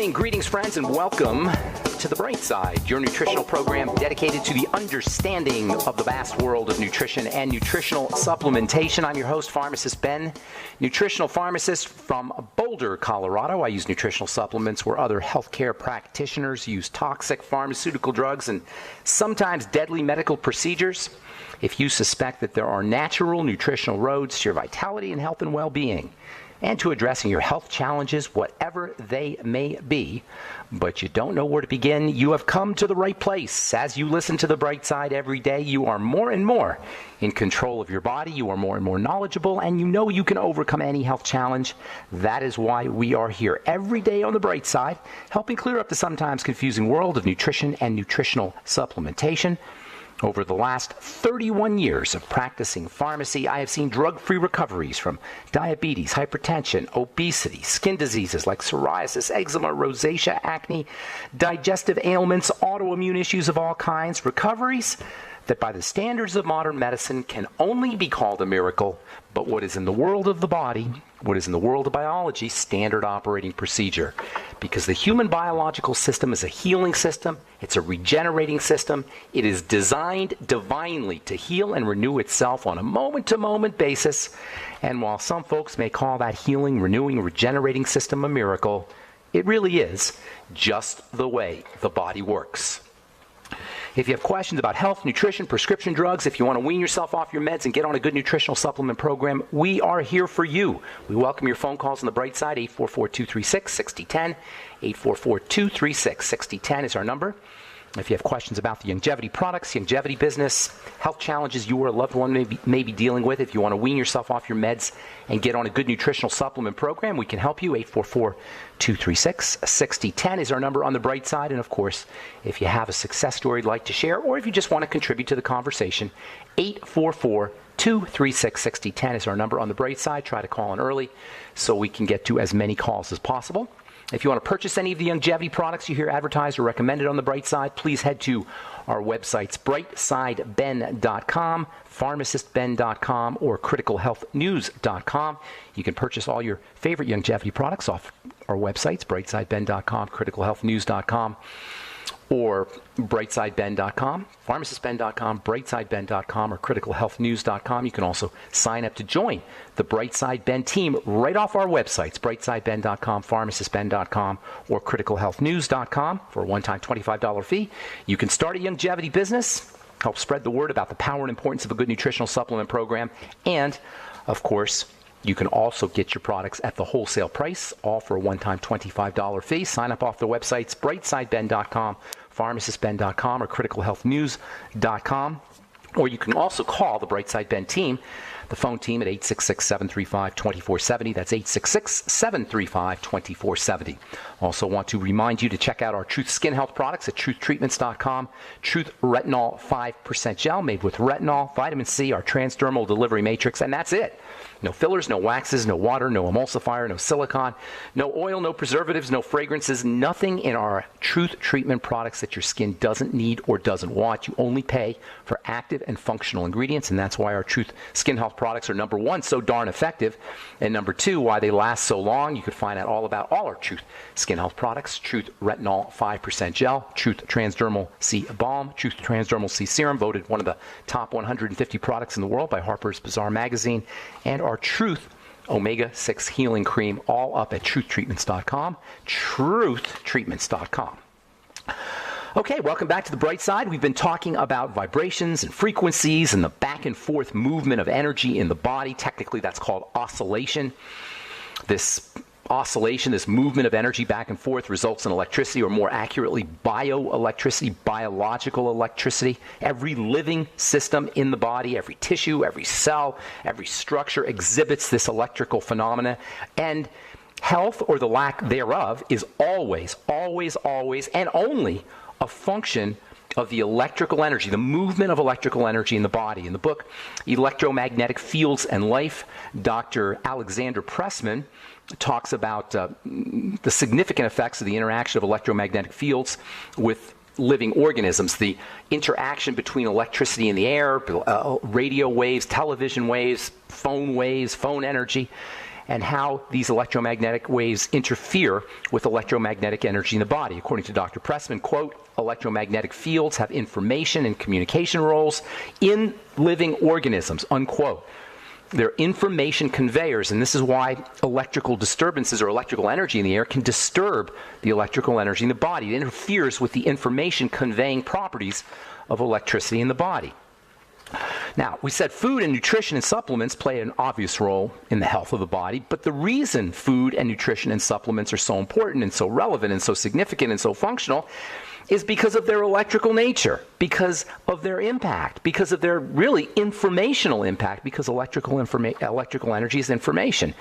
morning. Greetings, friends, and welcome to The Bright Side, your nutritional program dedicated to the understanding of the vast world of nutrition and nutritional supplementation. I'm your host, pharmacist Ben, nutritional pharmacist from Boulder, Colorado. I use nutritional supplements where other healthcare practitioners use toxic pharmaceutical drugs and sometimes deadly medical procedures. If you suspect that there are natural nutritional roads to your vitality and health and well-being, and to addressing your health challenges, whatever they may be, but you don't know where to begin, you have come to the right place. As you listen to The Bright Side every day, you are more and more in control of your body, you are more and more knowledgeable, and you know you can overcome any health challenge. That is why we are here every day on The Bright Side, helping clear up the sometimes confusing world of nutrition and nutritional supplementation. Over the last 31 years of practicing pharmacy, I have seen drug-free recoveries from diabetes, hypertension, obesity, skin diseases like psoriasis, eczema, rosacea, acne, digestive ailments, autoimmune issues of all kinds, recoveries that by the standards of modern medicine can only be called a miracle, but what is in the world of the body, what is in the world of biology, standard operating procedure. Because the human biological system is a healing system, it's a regenerating system, it is designed divinely to heal and renew itself on a moment-to-moment basis, and while some folks may call that healing, renewing, regenerating system a miracle, it really is just the way the body works. If you have questions about health, nutrition, prescription drugs, if you want to wean yourself off your meds and get on a good nutritional supplement program, we are here for you. We welcome your phone calls on The Bright Side, 844-236-6010. 844-236-6010 is our number. If you have questions about the longevity products, longevity business, health challenges you or a loved one may be dealing with, if you want to wean yourself off your meds and get on a good nutritional supplement program, we can help you. 844-236-6010 is our number on The Bright Side. And of course, if you have a success story you'd like to share, or if you just want to contribute to the conversation, 844-236-6010 is our number on The Bright Side. Try to call in early so we can get to as many calls as possible. If you want to purchase any of the longevity products you hear advertised or recommended on The Bright Side, please head to our websites, brightsideben.com, pharmacistben.com, or criticalhealthnews.com. You can purchase all your favorite longevity products off our websites, brightsideben.com, criticalhealthnews.com, or brightsideben.com, pharmacistben.com, brightsideben.com, or criticalhealthnews.com. You can also sign up to join the Bright Side Ben team right off our websites, brightsideben.com, pharmacistben.com, or criticalhealthnews.com for a one-time $25 fee. You can start a longevity business, help spread the word about the power and importance of a good nutritional supplement program, and, of course, you can also get your products at the wholesale price, all for a one-time $25 fee. Sign up off the websites, brightsideben.com, pharmacistben.com, or criticalhealthnews.com. Or you can also call the Bright Side Ben team, the phone team at 866-735-2470. That's 866-735-2470. Also want to remind you to check out our Truth Skin Health products at truthtreatments.com. Truth Retinol 5% Gel made with retinol, vitamin C, our transdermal delivery matrix, and that's it. No fillers, no waxes, no water, no emulsifier, no silicone, no oil, no preservatives, no fragrances, nothing in our Truth treatment products that your skin doesn't need or doesn't want. You only pay for active and functional ingredients, and that's why our Truth Skin Health products are, number one, so darn effective, and number two, why they last so long. You can find out all about all our Truth Skin Health products: Truth Retinol 5% Gel, Truth Transdermal C Balm, Truth Transdermal C Serum, voted one of the top 150 products in the world by Harper's Bazaar magazine, and our Truth Omega-6 Healing Cream, all up at truthtreatments.com, truthtreatments.com. Okay, welcome back to The Bright Side. We've been talking about vibrations and frequencies and the back and forth movement of energy in the body. Technically, that's called oscillation. This oscillation, this movement of energy back and forth, results in electricity, or more accurately, bioelectricity, biological electricity. Every living system in the body, every tissue, every cell, every structure exhibits this electrical phenomena. And health, or the lack thereof, is always, always, always, and only a function of the electrical energy, the movement of electrical energy in the body. In the book, Electromagnetic Fields and Life, Dr. Alexander Pressman talks about the significant effects of the interaction of electromagnetic fields with living organisms, the interaction between electricity in the air, radio waves, television waves, phone energy, and how these electromagnetic waves interfere with electromagnetic energy in the body. According to Dr. Pressman, quote, electromagnetic fields have information and communication roles in living organisms, unquote. They're information conveyors, and this is why electrical disturbances or electrical energy in the air can disturb the electrical energy in the body. It interferes with the information conveying properties of electricity in the body. Now, we said food and nutrition and supplements play an obvious role in the health of the body, but the reason food and nutrition and supplements are so important and so relevant and so significant and so functional is because of their electrical nature, because of their impact, because of their really informational impact, because electrical energy is information.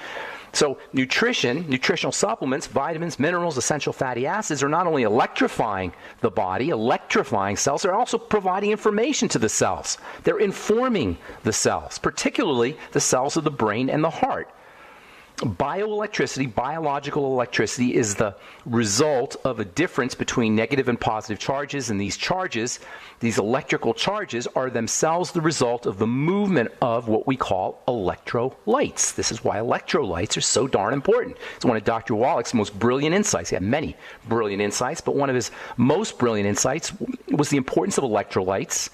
So nutritional supplements, vitamins, minerals, essential fatty acids are not only electrifying the body, electrifying cells, they're also providing information to the cells. They're informing the cells, particularly the cells of the brain and the heart. Bioelectricity, biological electricity, is the result of a difference between negative and positive charges, and these charges, these electrical charges, are themselves the result of the movement of what we call electrolytes. This is why electrolytes are so darn important. It's one of Dr. Wallach's most brilliant insights. He had many brilliant insights, but one of his most brilliant insights was the importance of electrolytes,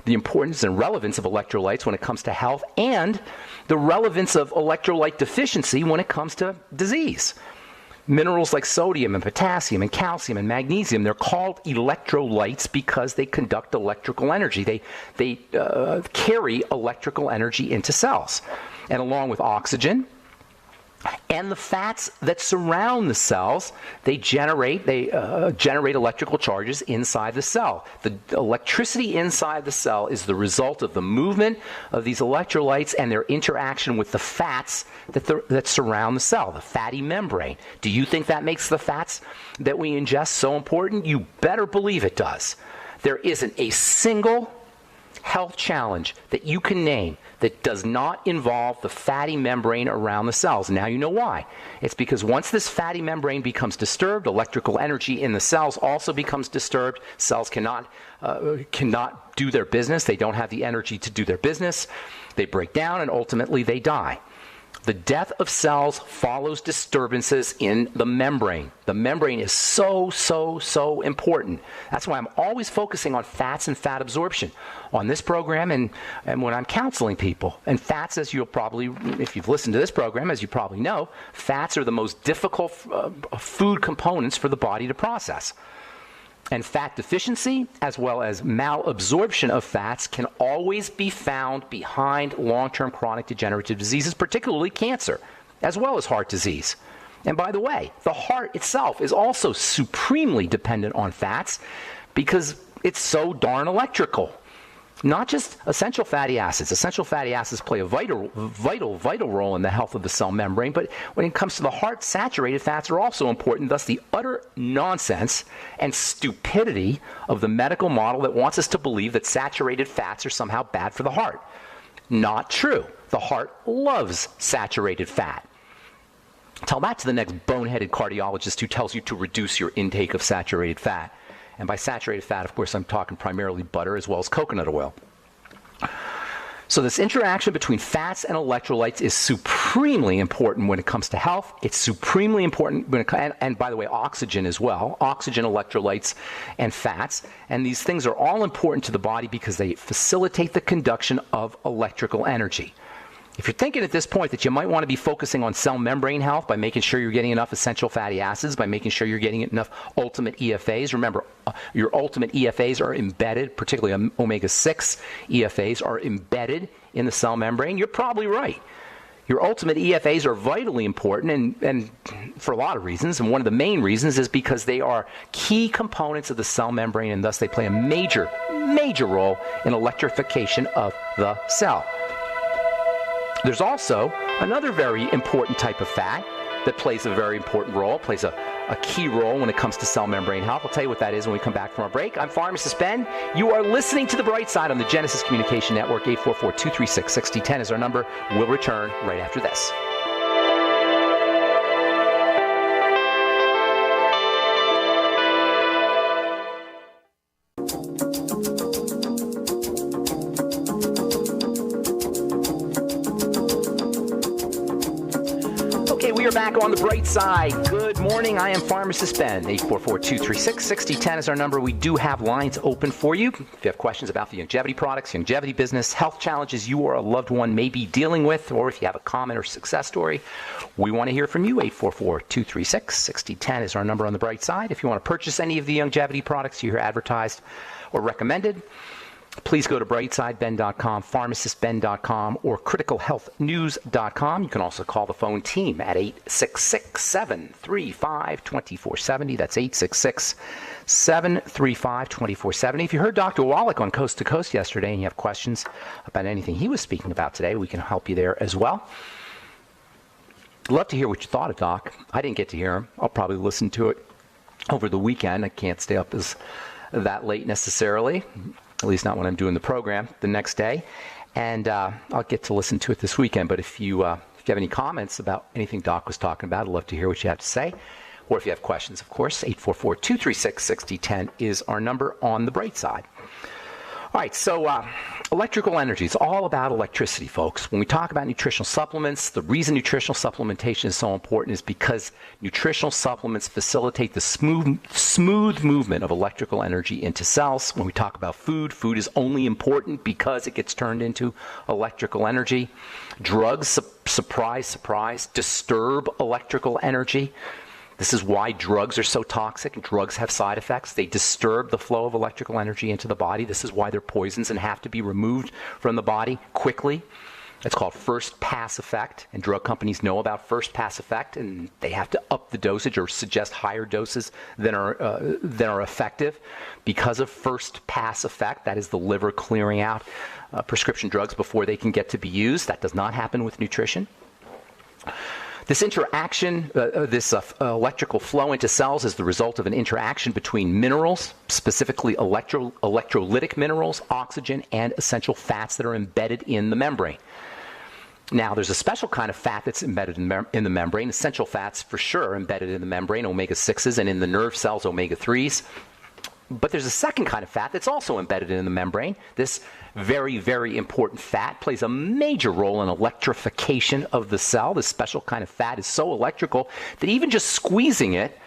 the importance and relevance of electrolytes when it comes to health, and the relevance of electrolyte deficiency when it comes to disease. Minerals like sodium and potassium and calcium and magnesium, they're called electrolytes because they conduct electrical energy. They carry electrical energy into cells. And along with oxygen and the fats that surround the cells, they generate electrical charges inside the cell. The electricity inside the cell is the result of the movement of these electrolytes and their interaction with the fats that surround the cell, the fatty membrane. Do you think that makes the fats that we ingest so important? You better believe it does. There isn't a single health challenge that you can name that does not involve the fatty membrane around the cells. Now you know why. It's because once this fatty membrane becomes disturbed, electrical energy in the cells also becomes disturbed. Cells cannot do their business. They don't have the energy to do their business. They break down and ultimately they die. The death of cells follows disturbances in the membrane. The membrane is so important. That's why I'm always focusing on fats and fat absorption on this program and when I'm counseling people. And fats, as you'll probably, if you've listened to this program, as you probably know, fats are the most difficult food components for the body to process. And fat deficiency, as well as malabsorption of fats, can always be found behind long-term chronic degenerative diseases, particularly cancer, as well as heart disease. And by the way, the heart itself is also supremely dependent on fats because it's so darn electrical. Not just essential fatty acids. Essential fatty acids play a vital role in the health of the cell membrane, but when it comes to the heart, saturated fats are also important. Thus, the utter nonsense and stupidity of the medical model that wants us to believe that saturated fats are somehow bad for the heart. Not true. The heart loves saturated fat. Tell that to the next boneheaded cardiologist who tells you to reduce your intake of saturated fat. And by saturated fat, of course, I'm talking primarily butter as well as coconut oil. So this interaction between fats and electrolytes is supremely important when it comes to health. It's supremely important when and by the way, oxygen as well. Oxygen, electrolytes, and fats. And these things are all important to the body because they facilitate the conduction of electrical energy. If you're thinking at this point that you might want to be focusing on cell membrane health by making sure you're getting enough essential fatty acids, by making sure you're getting enough ultimate EFAs, remember, your ultimate EFAs are embedded, particularly omega-6 EFAs are embedded in the cell membrane, you're probably right. Your ultimate EFAs are vitally important and for a lot of reasons, and one of the main reasons is because they are key components of the cell membrane, and thus they play a major role in electrification of the cell. There's also another very important type of fat that plays a very important role, plays a key role when it comes to cell membrane health. I'll tell you what that is when we come back from our break. I'm Pharmacist Ben. You are listening to The Bright Side on the Genesis Communication Network. 844-236-6010 is our number. We'll return right after this. back on the bright side. Good morning. I am Pharmacist Ben. 844-236-6010 is our number. We do have lines open for you. If you have questions about the longevity products, longevity business, health challenges you or a loved one may be dealing with, or if you have a comment or success story, we want to hear from you. 844-236-6010 is our number on the bright side. If you want to purchase any of the longevity products you hear advertised or recommended, please go to brightsideben.com, pharmacistben.com, or criticalhealthnews.com. You can also call the phone team at 866-735-2470. That's 866-735-2470. If you heard Dr. Wallach on Coast to Coast yesterday and you have questions about anything he was speaking about today, we can help you there as well. I'd love to hear what you thought of Doc. I didn't get to hear him. I'll probably listen to it over the weekend. I can't stay up that late necessarily. At least not when I'm doing the program the next day. And I'll get to listen to it this weekend. But if you have any comments about anything Doc was talking about, I'd love to hear what you have to say. Or if you have questions, of course, 844-236-6010 is our number on the bright side. All right, so electrical energy. It's all about electricity, folks. When we talk about nutritional supplements, the reason nutritional supplementation is so important is because nutritional supplements facilitate the smooth movement of electrical energy into cells. When we talk about food, food is only important because it gets turned into electrical energy. Drugs, surprise, surprise, disturb electrical energy. This is why drugs are so toxic. Drugs have side effects. They disturb the flow of electrical energy into the body. This is why they're poisons and have to be removed from the body quickly. It's called first pass effect, and drug companies know about first pass effect, and they have to up the dosage or suggest higher doses than are effective because of first pass effect. That is the liver clearing out prescription drugs before they can get to be used. That does not happen with nutrition. This interaction, this electrical flow into cells is the result of an interaction between minerals, specifically electrolytic minerals, oxygen, and essential fats that are embedded in the membrane. Now, there's a special kind of fat that's embedded in the membrane. Essential fats, for sure, embedded in the membrane, omega-6s, and in the nerve cells, omega-3s. But there's a second kind of fat that's also embedded in the membrane. This very, very important fat plays a major role in electrification of the cell. This special kind of fat is so electrical that even just squeezing it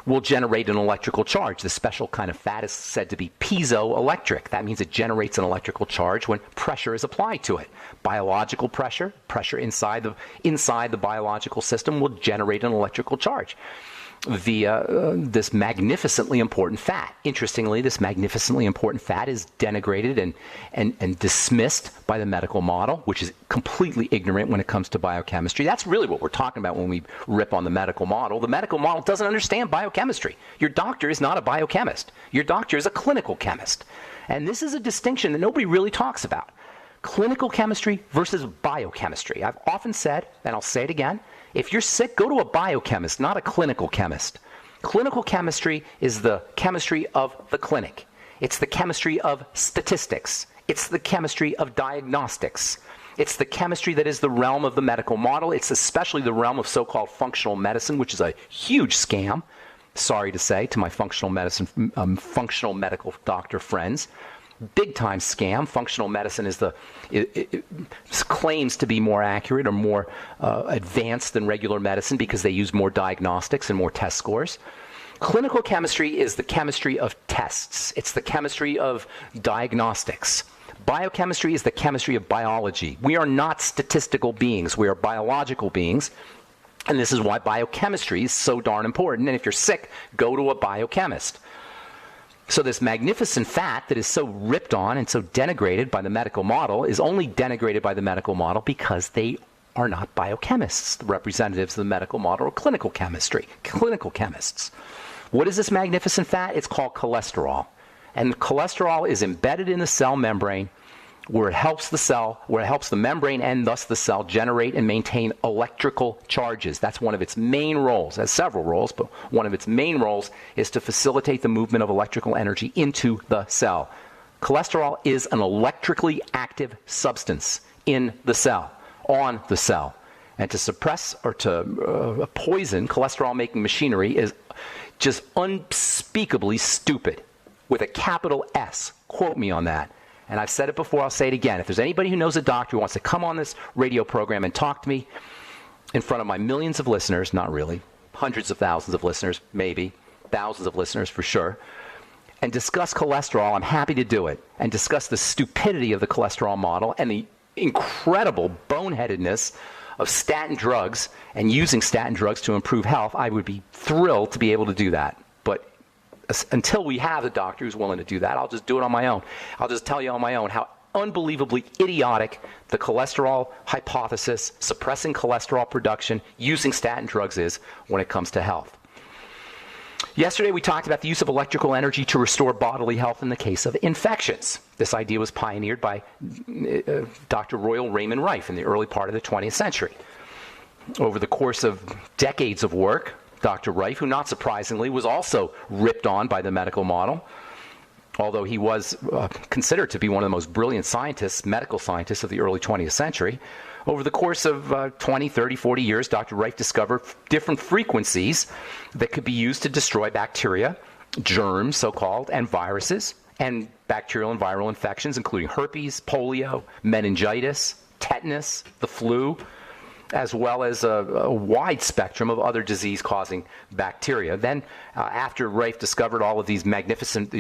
will generate an electrical charge. This special kind of fat is said to be piezoelectric. That means it generates an electrical charge when pressure is applied to it. Biological pressure inside the biological system will generate an electrical charge via this magnificently important fat. Interestingly, this magnificently important fat is denigrated and dismissed by the medical model, which is completely ignorant when it comes to biochemistry. That's really what we're talking about when we rip on the medical model. The medical model doesn't understand biochemistry. Your doctor is not a biochemist. Your doctor is a clinical chemist. And this is a distinction that nobody really talks about. Clinical chemistry versus biochemistry. I've often said, and I'll say it again, if you're sick, go to a biochemist, not a clinical chemist. Clinical chemistry is the chemistry of the clinic. It's the chemistry of statistics. It's the chemistry of diagnostics. It's the chemistry that is the realm of the medical model. It's especially the realm of so-called functional medicine, which is a huge scam, sorry to say, to my functional medical doctor friends. Big time scam. Functional medicine it claims to be more accurate or more advanced than regular medicine because they use more diagnostics and more test scores. Clinical chemistry is the chemistry of tests. It's the chemistry of diagnostics. Biochemistry is the chemistry of biology. We are not statistical beings. We are biological beings. And this is why biochemistry is so darn important. And if you're sick, go to a biochemist. So this magnificent fat that is so ripped on and so denigrated by the medical model is only denigrated by the medical model because they are not biochemists. The representatives of the medical model are clinical chemists. What is this magnificent fat? It's called cholesterol. And cholesterol is embedded in the cell membrane where it helps the membrane and thus the cell generate and maintain electrical charges. That's one of its main roles. It has several roles, but one of its main roles is to facilitate the movement of electrical energy into the cell. Cholesterol is an electrically active substance in the cell, on the cell. And to suppress or to poison cholesterol-making machinery is just unspeakably stupid, with a capital S. Quote me on that. And I've said it before, I'll say it again. If there's anybody who knows a doctor who wants to come on this radio program and talk to me, in front of my millions of listeners, not really, hundreds of thousands of listeners, maybe, thousands of listeners for sure, and discuss cholesterol, I'm happy to do it, and discuss the stupidity of the cholesterol model and the incredible boneheadedness of statin drugs and using statin drugs to improve health, I would be thrilled to be able to do that. But until we have a doctor who's willing to do that, I'll just do it on my own. I'll just tell you on my own how unbelievably idiotic the cholesterol hypothesis, suppressing cholesterol production, using statin drugs is when it comes to health. Yesterday, we talked about the use of electrical energy to restore bodily health in the case of infections. This idea was pioneered by Dr. Royal Raymond Rife in the early part of the 20th century. Over the course of decades of work, Dr. Rife, who not surprisingly was also ripped on by the medical model, although he was considered to be one of the most brilliant scientists, medical scientists of the early 20th century, over the course of 20, 30, 40 years, Dr. Rife discovered different frequencies that could be used to destroy bacteria, germs, so-called, and viruses, and bacterial and viral infections, including herpes, polio, meningitis, tetanus, the flu, as well as a wide spectrum of other disease-causing bacteria. Then, after Rife discovered all of these magnificent,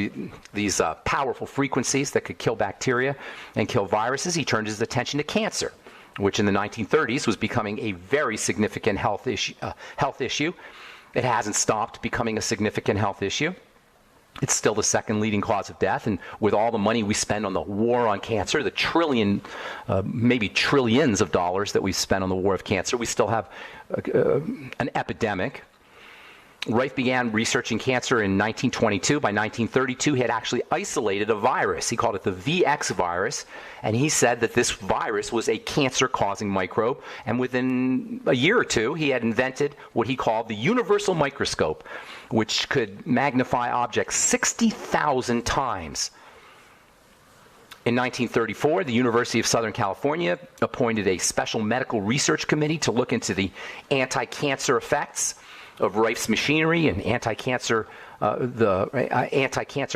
these powerful frequencies that could kill bacteria and kill viruses, he turned his attention to cancer, which in the 1930s was becoming a very significant health issue. It hasn't stopped becoming a significant health issue. It's still the second leading cause of death, and with all the money we spend on the war on cancer, the maybe trillions of dollars that we spend on the war of cancer, we still have an epidemic. Rife began researching cancer in 1922. By 1932, he had actually isolated a virus. He called it the VX virus, and he said that this virus was a cancer-causing microbe. And within a year or two, he had invented what he called the universal microscope, which could magnify objects 60,000 times. In 1934, the University of Southern California appointed a special medical research committee to look into the anti-cancer effects of Rife's machinery and anti-cancer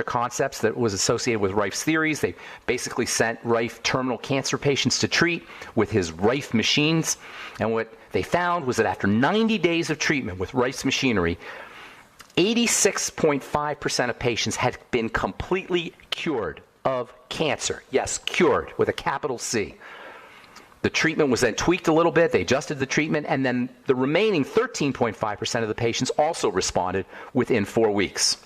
concepts that was associated with Rife's theories. They basically sent Rife terminal cancer patients to treat with his Rife machines. And what they found was that after 90 days of treatment with Rife's machinery, 86.5% of patients had been completely cured of cancer. Yes, cured with a capital C. The treatment was then tweaked a little bit. They adjusted the treatment, and then the remaining 13.5% of the patients also responded within 4 weeks.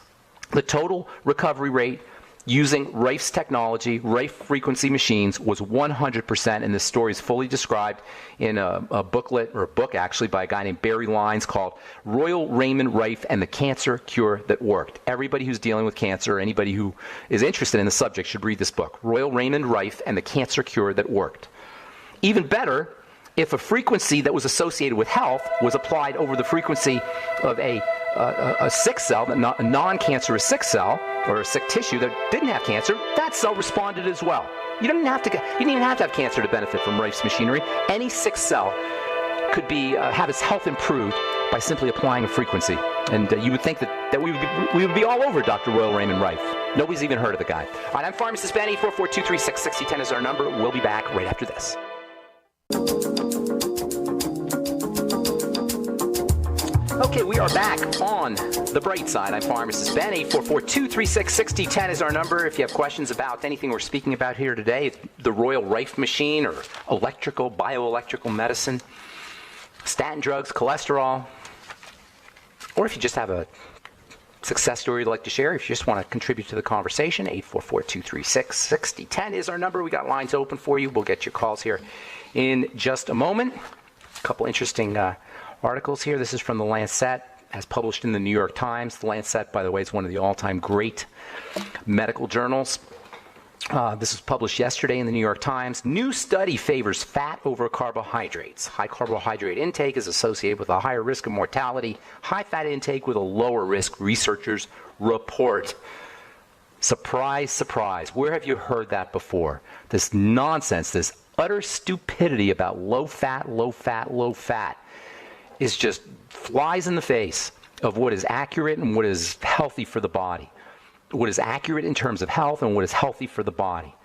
The total recovery rate using Rife's technology, Rife frequency machines, was 100%, and this story is fully described in a booklet, or a book actually, by a guy named Barry Lyons called Royal Raymond Rife and the Cancer Cure That Worked. Everybody who's dealing with cancer, anybody who is interested in the subject should read this book, Royal Raymond Rife and the Cancer Cure That Worked. Even better, if a frequency that was associated with health was applied over the frequency of a sick cell, a non-cancerous sick cell, or a sick tissue that didn't have cancer, that cell responded as well. You didn't even have to have cancer to benefit from Rife's machinery. Any sick cell could have its health improved by simply applying a frequency. And you would think that we would be all over Dr. Royal Raymond Rife. Nobody's even heard of the guy. All right, I'm Pharmacist Ben. 844-236-6010 is our number. We'll be back right after this. Okay, we are back on the bright side. I'm Pharmacist Ben. 844-236-6010 is our number. If you have questions about anything we're speaking about here today, the Royal Rife machine, or bioelectrical medicine, statin drugs, cholesterol, or if you just have a success story you'd like to share, if you just want to contribute to the conversation, 844-236-6010 is our number. We got lines open for you. We'll get your calls here in just a moment. A couple interesting articles here. This is from The Lancet, as published in the New York Times. The Lancet, by the way, is one of the all-time great medical journals. This was published yesterday in the New York Times. New study favors fat over carbohydrates. High carbohydrate intake is associated with a higher risk of mortality. High fat intake with a lower risk, researchers report. Surprise, surprise. Where have you heard that before? This nonsense, this utter stupidity about low fat, low fat, low fat is just flies in the face of what is accurate and what is healthy for the body. What is accurate in terms of health and what is healthy for the body.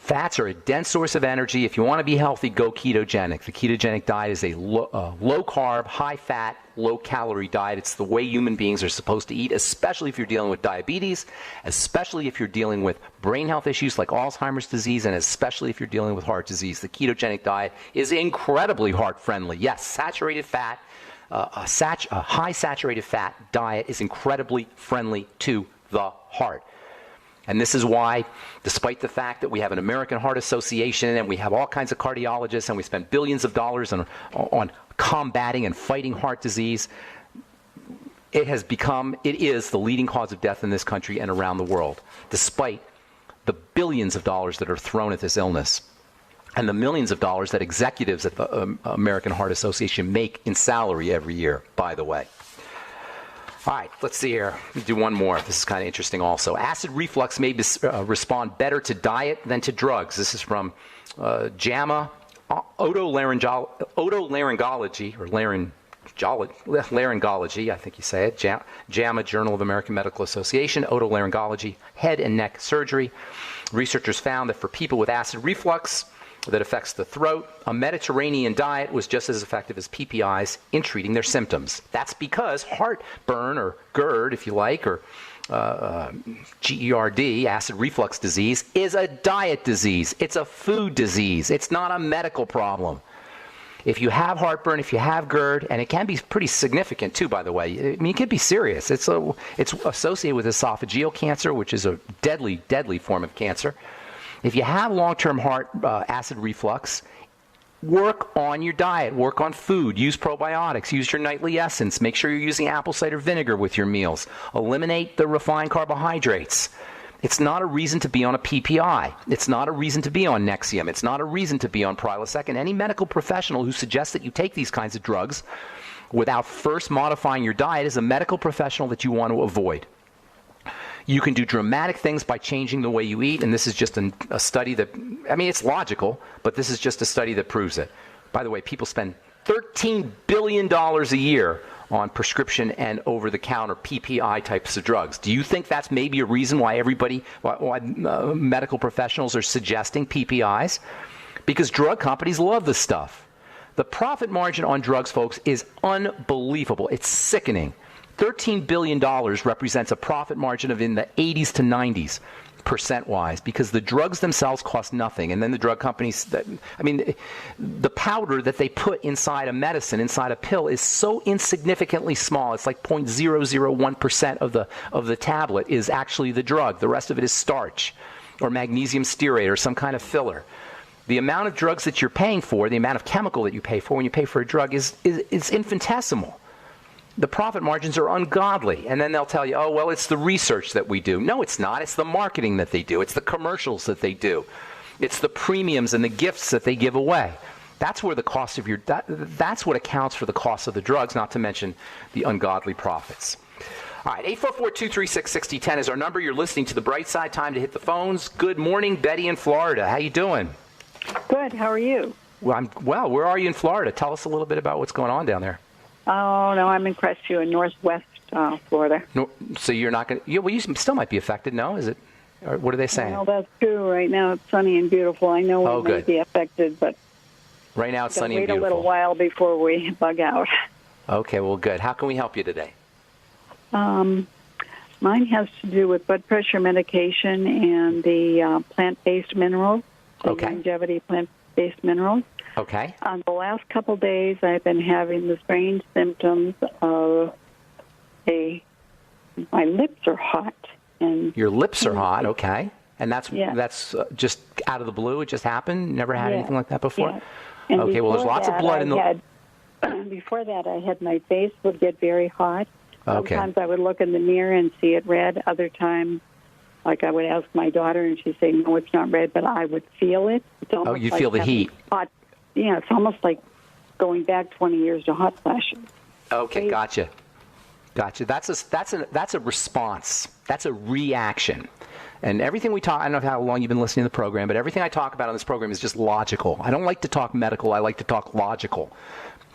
Fats are a dense source of energy. If you want to be healthy, go ketogenic. The ketogenic diet is a low-carb, high-fat, low-calorie diet. It's the way human beings are supposed to eat, especially if you're dealing with diabetes, especially if you're dealing with brain health issues like Alzheimer's disease, and especially if you're dealing with heart disease. The ketogenic diet is incredibly heart-friendly. Yes, saturated fat, a high saturated fat diet is incredibly friendly to the heart. And this is why, despite the fact that we have an American Heart Association and we have all kinds of cardiologists and we spend billions of dollars on combating and fighting heart disease, it is the leading cause of death in this country and around the world, despite the billions of dollars that are thrown at this illness and the millions of dollars that executives at the American Heart Association make in salary every year, by the way. All right, let's see here. Let me do one more. This is kind of interesting also. Acid reflux may respond better to diet than to drugs. This is from JAMA Otolaryngology, or Laryngology, I think you say it. JAMA, Journal of American Medical Association, Otolaryngology, head and neck surgery. Researchers found that for people with acid reflux that affects the throat, a Mediterranean diet was just as effective as PPIs in treating their symptoms. That's because heartburn, or GERD, if you like, or GERD, acid reflux disease, is a diet disease. It's a food disease. It's not a medical problem. If you have heartburn, if you have GERD, and it can be pretty significant too, by the way. I mean, it can be serious. It's associated with esophageal cancer, which is a deadly, deadly form of cancer. If you have long-term heart acid reflux, work on your diet, work on food, use probiotics, use your nightly essence, make sure you're using apple cider vinegar with your meals, eliminate the refined carbohydrates. It's not a reason to be on a PPI. It's not a reason to be on Nexium. It's not a reason to be on Prilosec. And any medical professional who suggests that you take these kinds of drugs without first modifying your diet is a medical professional that you want to avoid. You can do dramatic things by changing the way you eat, and this is just a study that, I mean, it's logical, but this is just a study that proves it. By the way, people spend $13 billion a year on prescription and over-the-counter PPI types of drugs. Do you think that's maybe a reason why medical professionals are suggesting PPIs? Because drug companies love this stuff. The profit margin on drugs, folks, is unbelievable. It's sickening. $13 billion represents a profit margin of in the 80s to 90s percent-wise, because the drugs themselves cost nothing. And then the drug companies, the powder that they put inside a medicine, inside a pill, is so insignificantly small. It's like 0.001% of the tablet is actually the drug. The rest of it is starch or magnesium stearate or some kind of filler. The amount of drugs that you're paying for, the amount of chemical that you pay for when you pay for a drug is infinitesimal. The profit margins are ungodly. And then they'll tell you, oh, well, it's the research that we do. No, it's not. It's the marketing that they do. It's the commercials that they do. It's the premiums and the gifts that they give away. That's where the cost of that's what accounts for the cost of the drugs, not to mention the ungodly profits. All right, 844-236-6010 is our number. You're listening to The Bright Side. Time to hit the phones. Good morning, Betty in Florida. How you doing? Good. How are you? Well, where are you in Florida? Tell us a little bit about what's going on down there. Oh, no, I'm in Crestview in northwest Florida. No, so you're not going to... Well, you still might be affected, no? Is it? Or what are they saying? Well, that's true. Right now it's sunny and beautiful. I know we may be affected, but... Right now it's sunny and beautiful. Wait a little while before we bug out. Okay, well, good. How can we help you today? Mine has to do with blood pressure medication and the plant-based minerals, the longevity plant-based minerals. Okay. The last couple days, I've been having the strange symptoms of my lips are hot. And your lips are hot, okay. And that's just out of the blue? It just happened? Never had anything like that before? Yeah. Okay, well, there's lots of blood in the... Before that, I had my face would get very hot. Okay. Sometimes I would look in the mirror and see it red. Other times, like I would ask my daughter, and she'd say, no, it's not red, but I would feel it. You feel the heat. Hot. Yeah, it's almost like going back 20 years to hot flashes. Okay, gotcha. That's a response. That's a reaction. And everything we talk, I don't know how long you've been listening to the program, but everything I talk about on this program is just logical. I don't like to talk medical. I like to talk logical.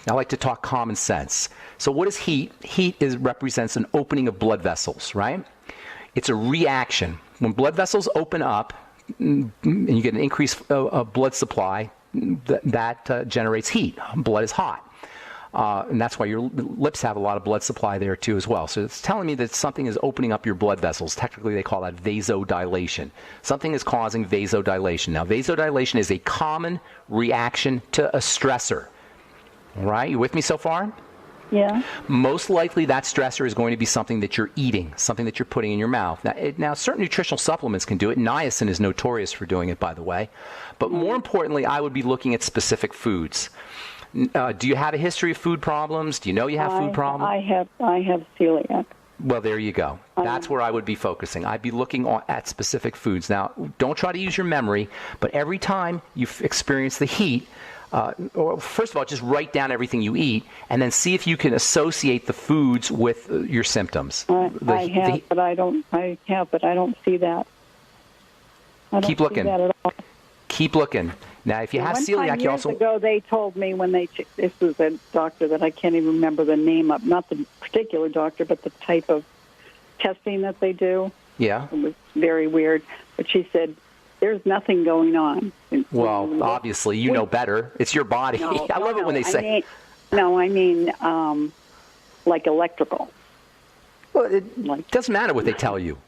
I like to talk common sense. So what is heat? Heat represents an opening of blood vessels, right? It's a reaction. When blood vessels open up, and you get an increased blood supply, that generates heat. Blood is hot. And that's why your lips have a lot of blood supply there too as well. So it's telling me that something is opening up your blood vessels. Technically, they call that vasodilation. Something is causing vasodilation. Now, vasodilation is a common reaction to a stressor. All right, you with me so far? Yeah. Most likely that stressor is going to be something that you're eating, something that you're putting in your mouth. Now, certain nutritional supplements can do it. Niacin is notorious for doing it, by the way. But more importantly, I would be looking at specific foods. Do you have a history of food problems? Do you know you have food problems? I have celiac. Well, there you go. That's where I would be focusing. I'd be looking at specific foods. Now, don't try to use your memory, but every time you experience the heat, or first of all, just write down everything you eat, and then see if you can associate the foods with your symptoms. I have, but I don't see that. I don't keep looking. See that at all. Keep looking. Now, if you have celiac, you also... Years ago, they told me when this was a doctor that I can't even remember the name of, not the particular doctor, but the type of testing that they do. Yeah. It was very weird. But she said, there's nothing going on. Well, obviously, you know better. It's your body. I love it when they say... I mean, like electrical. Well, it doesn't matter what they tell you.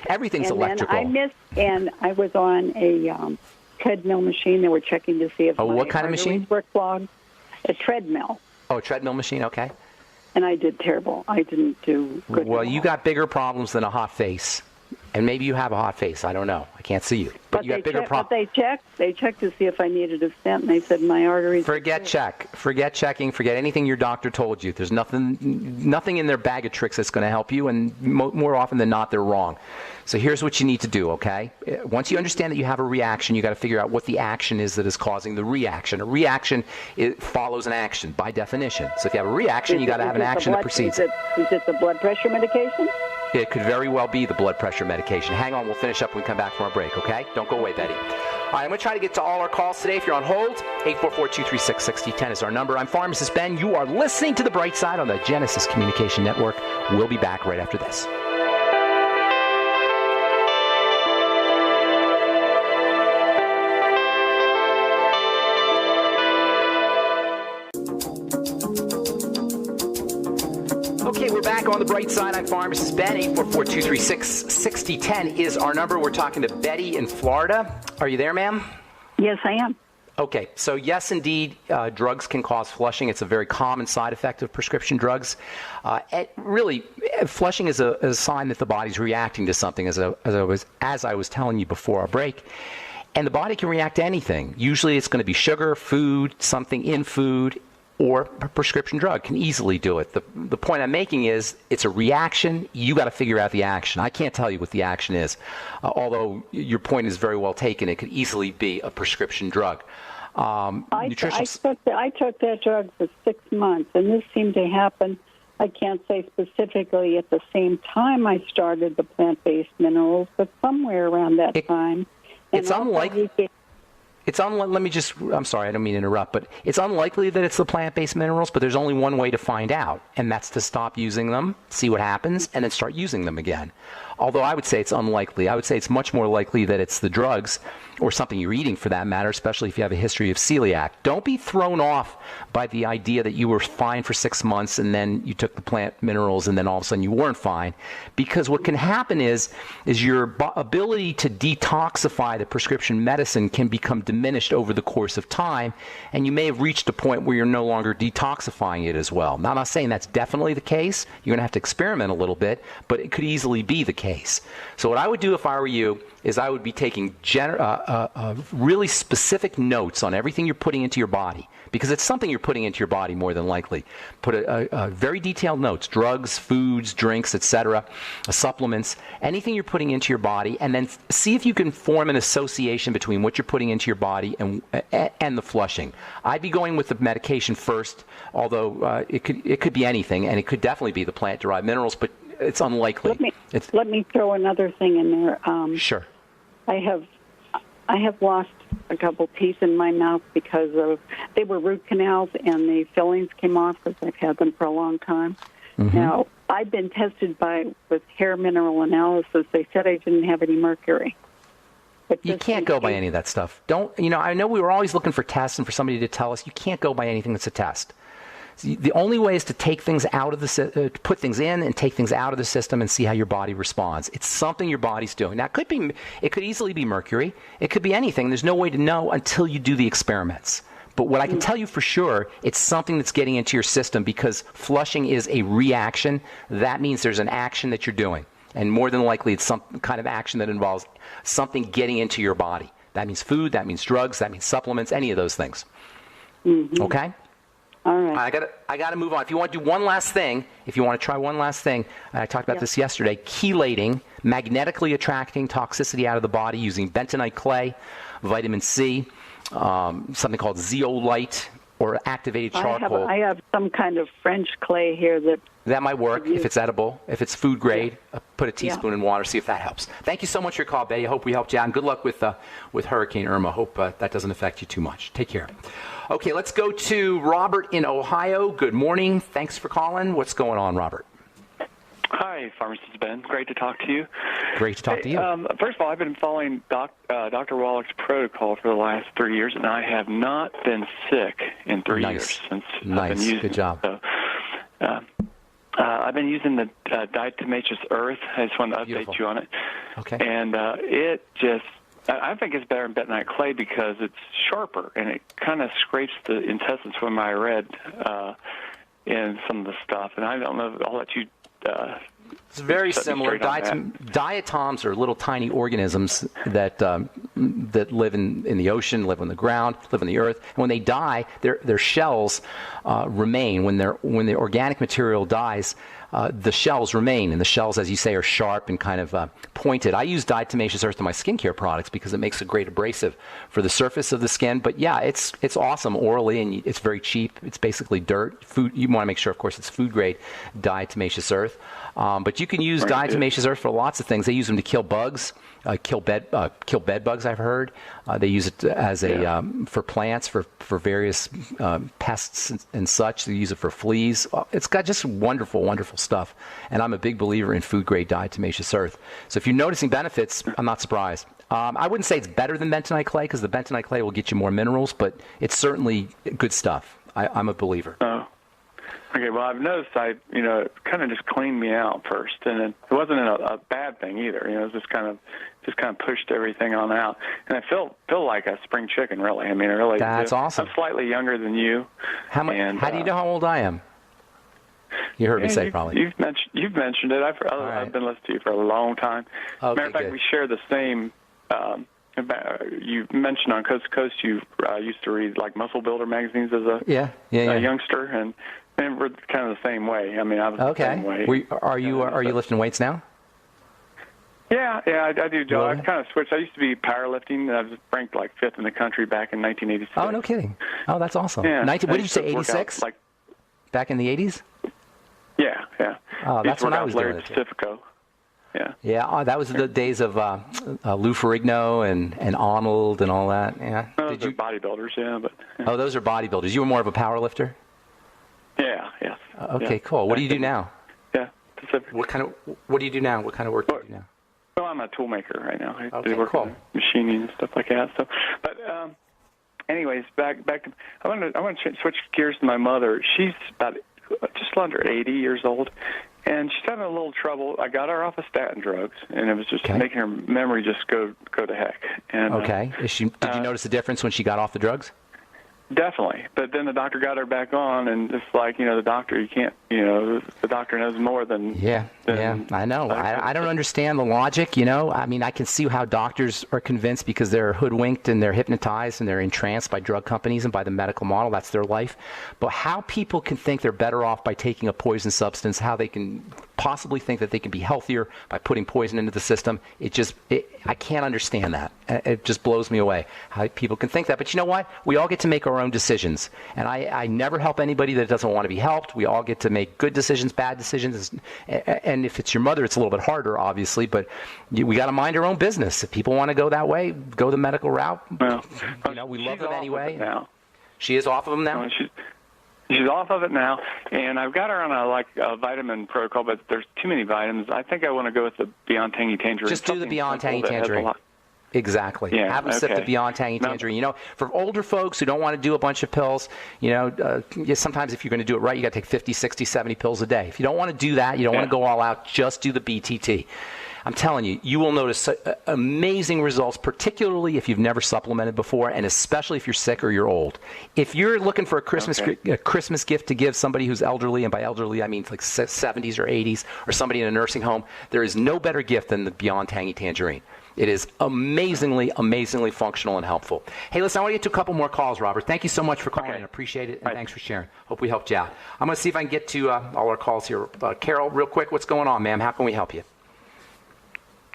Everything's electrical. And I was on a... treadmill machine. They were checking to see if what kind of machine? Were clogged. A treadmill. Oh, a treadmill machine. Okay. And I did terrible. I didn't do good. Well, you got bigger problems than a hot face, and maybe you have a hot face. I don't know. I can't see you, but you got bigger problems. But they checked to see if I needed a stent, and they said my arteries. Forget checking. Forget anything your doctor told you. There's nothing in their bag of tricks that's going to help you, and more often than not, they're wrong. So here's what you need to do, okay? Once you understand that you have a reaction, you got to figure out what the action is that is causing the reaction. A reaction follows an action by definition. So if you have a reaction, you got to have an action that precedes it. Is it the blood pressure medication? It could very well be the blood pressure medication. Hang on, we'll finish up when we come back from our break, okay? Don't go away, Betty. All right, I'm going to try to get to all our calls today. If you're on hold, 844-236-6010 is our number. I'm Pharmacist Ben. You are listening to The Bright Side on the Genesis Communication Network. We'll be back right after this. Okay, we're back on The Bright Side. I'm Pharmacist Ben. 844-236-6010 is our number. We're talking to Betty in Florida. Are you there, ma'am? Yes, I am. Okay, so yes, indeed, drugs can cause flushing. It's a very common side effect of prescription drugs. Really, flushing is a sign that the body's reacting to something, as I was telling you before our break. And the body can react to anything. Usually it's going to be sugar, food, something in food, or a prescription drug can easily do it. The point I'm making is it's a reaction. You got to figure out the action. I can't tell you what the action is, although your point is very well taken. It could easily be a prescription drug. I took that drug for 6 months, and this seemed to happen, I can't say specifically at the same time I started the plant-based minerals, but somewhere around that time. It's unlikely. I'm sorry, I don't mean to interrupt, but it's unlikely that it's the plant-based minerals, but there's only one way to find out, and that's to stop using them, see what happens, and then start using them again. Although I would say it's unlikely. I would say it's much more likely that it's the drugs or something you're eating for that matter, especially if you have a history of celiac. Don't be thrown off by the idea that you were fine for 6 months and then you took the plant minerals and then all of a sudden you weren't fine. Because what can happen is your ability to detoxify the prescription medicine can become diminished over the course of time, and you may have reached a point where you're no longer detoxifying it as well. Now, I'm not saying that's definitely the case. You're going to have to experiment a little bit, but it could easily be the case. So what I would do if I were you is I would be taking really specific notes on everything you're putting into your body, because it's something you're putting into your body more than likely. Put a very detailed notes, drugs, foods, drinks, etc., supplements, anything you're putting into your body, and then see if you can form an association between what you're putting into your body and the flushing. I'd be going with the medication first, although it could be anything, and it could definitely be the plant-derived minerals, but it's unlikely. Let me throw another thing in there. Sure. I have lost a couple teeth in my mouth because they were root canals and the fillings came off because I've had them for a long time. Mm-hmm. Now, I've been tested with hair mineral analysis. They said I didn't have any mercury. But you can't go by any of that stuff. I know we were always looking for tests and for somebody to tell us. You can't go by anything that's a test. The only way is to take things out of the put things in and take things out of the system and see how your body responds. It's something your body's doing. Now, it could easily be mercury. It could be anything. There's no way to know until you do the experiments. But what I can tell you for sure, it's something that's getting into your system, because flushing is a reaction. That means there's an action that you're doing. And more than likely, it's some kind of action that involves something getting into your body. That means food, that means drugs, that means supplements, any of those things. Mm-hmm. Okay? All right. I got to move on. If you want to do one last thing, if you want to try one last thing, I talked about this yesterday, chelating, magnetically attracting toxicity out of the body using bentonite clay, vitamin C, something called zeolite, or activated charcoal. I have some kind of French clay here that might work if it's edible. If it's food grade, put a teaspoon in water, see if that helps. Thank you so much for your call, Betty. I hope we helped you out, and good luck with Hurricane Irma. Hope that doesn't affect you too much. Take care. Okay, let's go to Robert in Ohio. Good morning. Thanks for calling. What's going on, Robert? Hi, Pharmacist Ben. Great to talk to you. Great to talk to you. First of all, I've been following Dr. Wallach's protocol for the last 3 years, and I have not been sick in 3 years since I've been using it. Good job. So, I've been using the diatomaceous earth. I just want to update you on it. Okay. And it just, I think it's better than bentonite clay because it's sharper, and it kind of scrapes the intestines from I read in some of the stuff. And I don't know, I'll let you... It's very similar. Diatoms are little tiny organisms that live in the ocean, live on the ground, live on the earth. And when they die, their shells remain. When the organic material dies, the shells remain, and the shells, as you say, are sharp and kind of pointed. I use diatomaceous earth in my skincare products because it makes a great abrasive for the surface of the skin. But yeah, it's awesome orally, and it's very cheap. It's basically dirt. Food. You want to make sure, of course, it's food grade diatomaceous earth. But you can use diatomaceous earth for lots of things. They use them to kill bugs, kill bed bugs. I've heard they use it as for plants for various pests and such. They use it for fleas. It's got just wonderful, wonderful stuff. And I'm a big believer in food grade diatomaceous earth. So if you're noticing benefits, I'm not surprised. I wouldn't say it's better than bentonite clay because the bentonite clay will get you more minerals, but it's certainly good stuff. I'm a believer. Oh. Okay, well, I've noticed it kind of just cleaned me out first, and it wasn't a bad thing either. It was just kind of pushed everything on out, and I feel like a spring chicken, really. I mean, I really. That's awesome. I'm slightly younger than you. How do you know how old I am? You heard me say probably. You've mentioned it. I've been listening to you for a long time. Okay, matter of fact, we share the same. You mentioned on Coast to Coast you used to read like Muscle Builder magazines as a youngster, and we're kind of the same way. I mean, I was the same way. Are you lifting weights now? Yeah, I do, Joe. Really? I kind of switched. I used to be powerlifting. I was ranked like 5th in the country back in 1986. Oh, no kidding. Oh, that's awesome. Yeah. What did you say, 86? Back in the 80s? Yeah. Oh, that's when I was doing it. Pacifico. Yeah. Yeah, that was the days of Lou Ferrigno and Arnold and all that. Yeah. Those are bodybuilders, yeah. Oh, those are bodybuilders. You were more of a power lifter? Yeah, yes. Okay, cool. What do you do now? Yeah, Pacific. What do you do now? What kind of work do you do now? Well, I'm a tool maker right now. I do work cool. on machining and stuff like that. So, but anyways, back to I want to switch gears to my mother. She's about just under 80 years old, and she's having a little trouble. I got her off of statin drugs, and it was just making her memory just go to heck. And did you notice the difference when she got off the drugs? Definitely, but then the doctor got her back on, and it's like, the doctor, you can't, the doctor knows more than... Yeah, I know. I don't understand the logic, I mean, I can see how doctors are convinced because they're hoodwinked and they're hypnotized and they're entranced by drug companies and by the medical model. That's their life. But how people can think they're better off by taking a poison substance, how they can possibly think that they can be healthier by putting poison into the system, I can't understand that. It just blows me away how people can think that. But you know what? We all get to make our own decisions. And I never help anybody that doesn't want to be helped. We all get to make good decisions, bad decisions. And if it's your mother, it's a little bit harder, obviously. But we got to mind our own business. If people want to go that way, go the medical route. Well, we love them anyway. Now. She is off of them now? She's off of it now, and I've got her on a vitamin protocol, but there's too many vitamins. I think I want to go with the Beyond Tangy Tangerine. Just do the Beyond Tangy Tangerine. Exactly. Yeah, Have them sip the Beyond Tangy Tangerine. You know, for older folks who don't want to do a bunch of pills, you know, sometimes if you're going to do it right, you got to take 50, 60, 70 pills a day. If you don't want to do that, you don't want to go all out, just do the BTT. I'm telling you, you will notice amazing results, particularly if you've never supplemented before, and especially if you're sick or you're old. If you're looking for a Christmas gift to give somebody who's elderly, and by elderly I mean like 70s or 80s, or somebody in a nursing home, there is no better gift than the Beyond Tangy Tangerine. It is amazingly, amazingly functional and helpful. Hey, listen, I want to get to a couple more calls, Robert. Thank you so much for calling. I appreciate it, and thanks for sharing. Hope we helped you out. I'm going to see if I can get to all our calls here. Carol, real quick, what's going on, ma'am? How can we help you?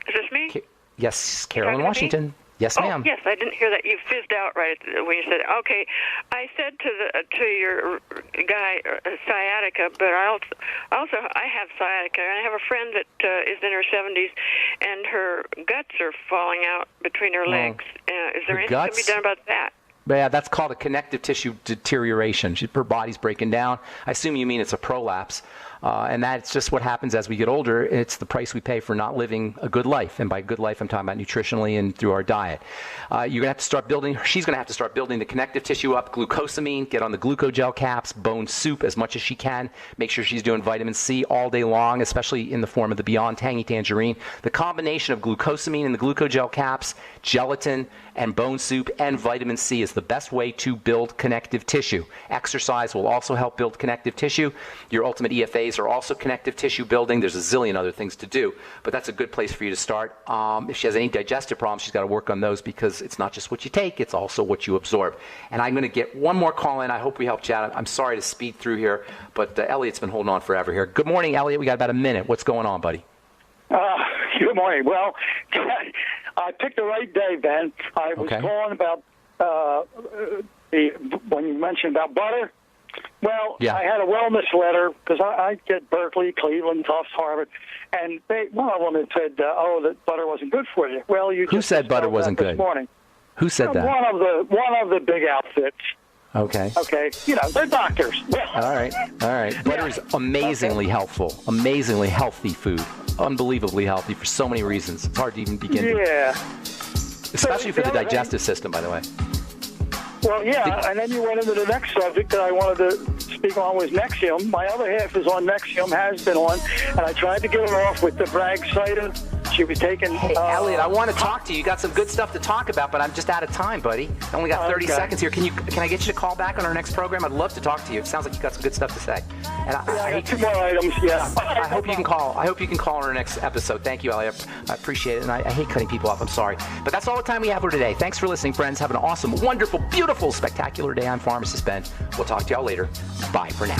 Is this me? Yes, Carol in Washington. Yes, ma'am. Yes, I didn't hear that. You fizzed out right when you said, okay. I said to your guy sciatica, but I have sciatica, and I have a friend that is in her 70s, and her guts are falling out between her legs. Is there anything that can be done about that? Yeah, that's called a connective tissue deterioration. Her body's breaking down. I assume you mean it's a prolapse. And that's just what happens as we get older. It's the price we pay for not living a good life. And by good life, I'm talking about nutritionally and through our diet. You're going to have to start building, she's going to have to start building the connective tissue up, glucosamine, get on the glucogel caps, bone soup as much as she can. Make sure she's doing vitamin C all day long, especially in the form of the Beyond Tangy Tangerine. The combination of glucosamine and the glucogel caps, gelatin, and bone soup and vitamin C is the best way to build connective tissue. Exercise will also help build connective tissue. Your ultimate EFAs are also connective tissue building. There's a zillion other things to do, but that's a good place for you to start. If she has any digestive problems, she's got to work on those, because it's not just what you take, it's also what you absorb. And I'm going to get one more call in. I hope we helped you out. I'm sorry to speed through here, but Elliot's been holding on forever here. Good morning, Elliot. We got about a minute. What's going on, buddy? Good morning. Well, I picked the right day, Ben. I was calling about when you mentioned about butter. Well, I had a wellness letter, because I get Berkeley, Cleveland, Tufts, Harvard, and one of them had said, that butter wasn't good for you. Well, Who said butter wasn't good? This morning. Who said that? One of the big outfits. Okay. Okay. They're doctors. All right. Butter is amazingly helpful, amazingly healthy food, unbelievably healthy for so many reasons. It's hard to even begin to. Yeah. Especially for the digestive system, by the way. Well, and then you went into the next subject that I wanted to speak on, was Nexium. My other half is on Nexium, has been on, and I tried to get her off with the Bragg cider. She was taking... Hey, Elliot, I want to talk to you. You got some good stuff to talk about, but I'm just out of time, buddy. I only got 30 seconds here. Can I get you to call back on our next program? I'd love to talk to you. It sounds like you got some good stuff to say. And I hate two more items, I hope you can call. I hope you can call on our next episode. Thank you, Elliot. I appreciate it, and I hate cutting people off. I'm sorry. But that's all the time we have for today. Thanks for listening, friends. Have an awesome, wonderful, beautiful, spectacular day. I'm Pharmacist Ben. We'll talk to y'all later. Bye for now.